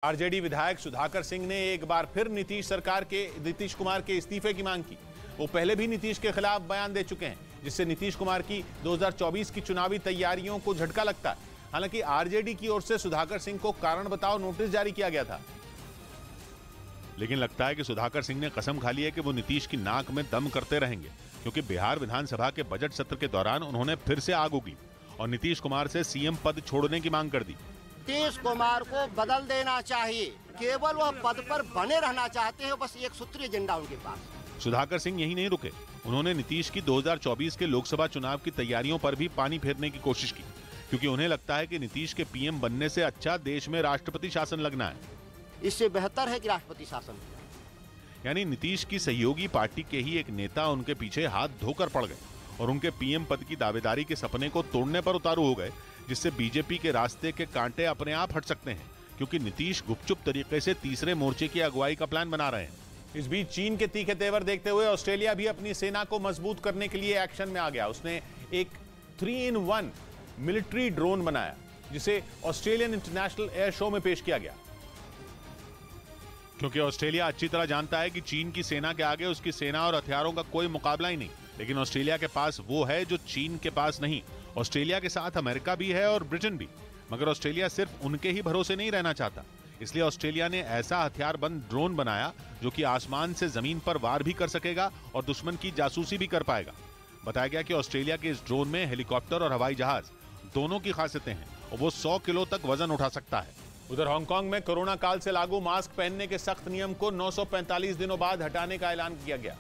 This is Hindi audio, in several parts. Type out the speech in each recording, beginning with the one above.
आरजेडी विधायक सुधाकर सिंह ने एक बार फिर नीतीश कुमार के इस्तीफे की मांग की। वो पहले भी नीतीश के खिलाफ बयान दे चुके हैं, जिससे नीतीश कुमार की 2024 की चुनावी तैयारियों को झटका लगता है। हालांकि आरजेडी की ओर से सुधाकर सिंह को कारण बताओ नोटिस जारी किया गया था, लेकिन लगता है कि सुधाकर सिंह ने कसम खा ली है कि वो नीतीश की नाक में दम करते रहेंगे, क्योंकि बिहार विधानसभा के बजट सत्र के दौरान उन्होंने फिर से आग उगली और नीतीश कुमार से सीएम पद छोड़ने की मांग कर दी। नीतीश कुमार को बदल देना चाहिए, केवल वह पद पर बने रहना चाहते हैं, बस एक सूत्रीय एजेंडा उनके पास। सुधाकर सिंह यही नहीं रुके, उन्होंने नीतीश की 2024 के लोकसभा चुनाव की तैयारियों पर भी पानी फेरने की कोशिश की, क्योंकि उन्हें लगता है कि नीतीश के पीएम बनने से अच्छा देश में राष्ट्रपति शासन लगना है। इससे बेहतर है कि राष्ट्रपति शासन। यानी नीतीश की सहयोगी पार्टी के ही एक नेता उनके पीछे हाथ धोकर पड़ गए और उनके पीएम पद की दावेदारी के सपने को तोड़ने पर उतारू हो गए, जिससे बीजेपी के रास्ते के कांटे अपने आप हट सकते हैं, क्योंकि नीतीश गुपचुप तरीके से तीसरे मोर्चे की अगुवाई का प्लान बना रहे हैं। इस बीच चीन के तीखे तेवर देखते हुए ऑस्ट्रेलिया भी अपनी सेना को मजबूत करने के लिए एक्शन में आ गया। उसने एक 3-in-1 मिलिट्री ड्रोन बनाया, जिसे ऑस्ट्रेलियन इंटरनेशनल एयर शो में पेश किया गया। क्योंकि ऑस्ट्रेलिया अच्छी तरह जानता है कि चीन की सेना के आगे उसकी सेना और हथियारों का कोई मुकाबला ही नहीं, लेकिन ऑस्ट्रेलिया के पास वो है जो चीन के पास नहीं। ऑस्ट्रेलिया के साथ अमेरिका भी है और ब्रिटेन भी, मगर ऑस्ट्रेलिया सिर्फ उनके ही भरोसे नहीं रहना चाहता। इसलिए ऑस्ट्रेलिया ने ऐसा हथियारबंद ड्रोन बनाया जो कि आसमान से जमीन पर वार भी कर सकेगा और दुश्मन की जासूसी भी कर पाएगा। बताया गया कि ऑस्ट्रेलिया के इस ड्रोन में हेलीकॉप्टर और हवाई जहाज दोनों की खासियतें हैं और वो 100 किलो तक वजन उठा सकता है। उधर हांगकांग में कोरोना काल से लागू मास्क पहनने के सख्त नियम को 945 दिनों बाद हटाने का ऐलान किया गया।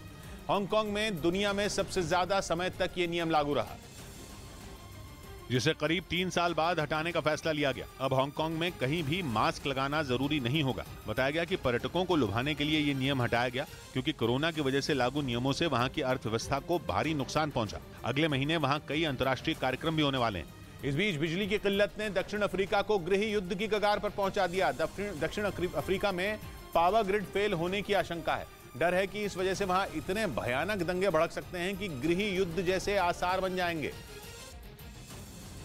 हांगकांग में दुनिया में सबसे ज्यादा समय तक ये नियम लागू रहा, जिसे करीब 3 साल बाद हटाने का फैसला लिया गया। अब हांगकांग में कहीं भी मास्क लगाना जरूरी नहीं होगा। बताया गया कि पर्यटकों को लुभाने के लिए ये नियम हटाया गया, क्योंकि कोरोना की वजह से लागू नियमों से वहां की अर्थव्यवस्था को भारी नुकसान पहुंचा। अगले महीने वहां कई अंतर्राष्ट्रीय कार्यक्रम भी होने वाले हैं। इस बीच बिजली की किल्लत ने दक्षिण अफ्रीका को गृह युद्ध की कगार पर पहुंचा दिया। दक्षिण अफ्रीका में पावर ग्रिड फेल होने की आशंका है। डर है कि इस वजह से वहां इतने भयानक दंगे भड़क सकते हैं कि गृह युद्ध जैसे आसार बन जाएंगे,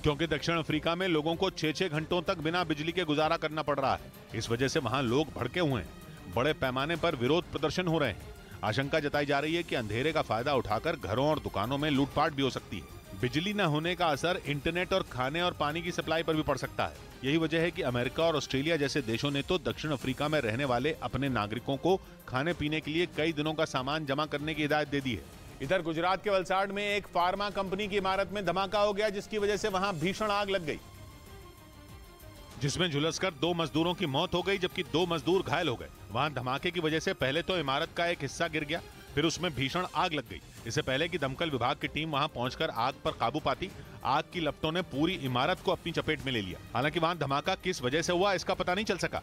क्योंकि दक्षिण अफ्रीका में लोगों को 6-6 घंटों तक बिना बिजली के गुजारा करना पड़ रहा है। इस वजह से वहां लोग भड़के हुए हैं, बड़े पैमाने पर विरोध प्रदर्शन हो रहे हैं। आशंका जताई जा रही है कि अंधेरे का फायदा उठाकर घरों और दुकानों में लूटपाट भी हो सकती है। बिजली न होने का असर इंटरनेट और खाने और पानी की सप्लाई पर भी पड़ सकता है। यही वजह है कि अमेरिका और ऑस्ट्रेलिया जैसे देशों ने तो दक्षिण अफ्रीका में रहने वाले अपने नागरिकों को खाने पीने के लिए कई दिनों का सामान जमा करने की हिदायत दे दी है। इधर गुजरात के वलसाड में एक फार्मा कंपनी की इमारत में धमाका हो गया, जिसकी वजह से वहां भीषण आग लग गई, जिसमें झुलसकर 2 मजदूरों की मौत हो गई, जबकि 2 मजदूर घायल हो गए। वहां धमाके की वजह से पहले तो इमारत का एक हिस्सा गिर गया, फिर उसमें भीषण आग लग गई। इससे पहले कि दमकल विभाग की टीम वहां पहुंचकर आग पर काबू पाती, आग की लपटों ने पूरी इमारत को अपनी चपेट में ले लिया। हालांकि वहां धमाका किस वजह से हुआ इसका पता नहीं चल सका।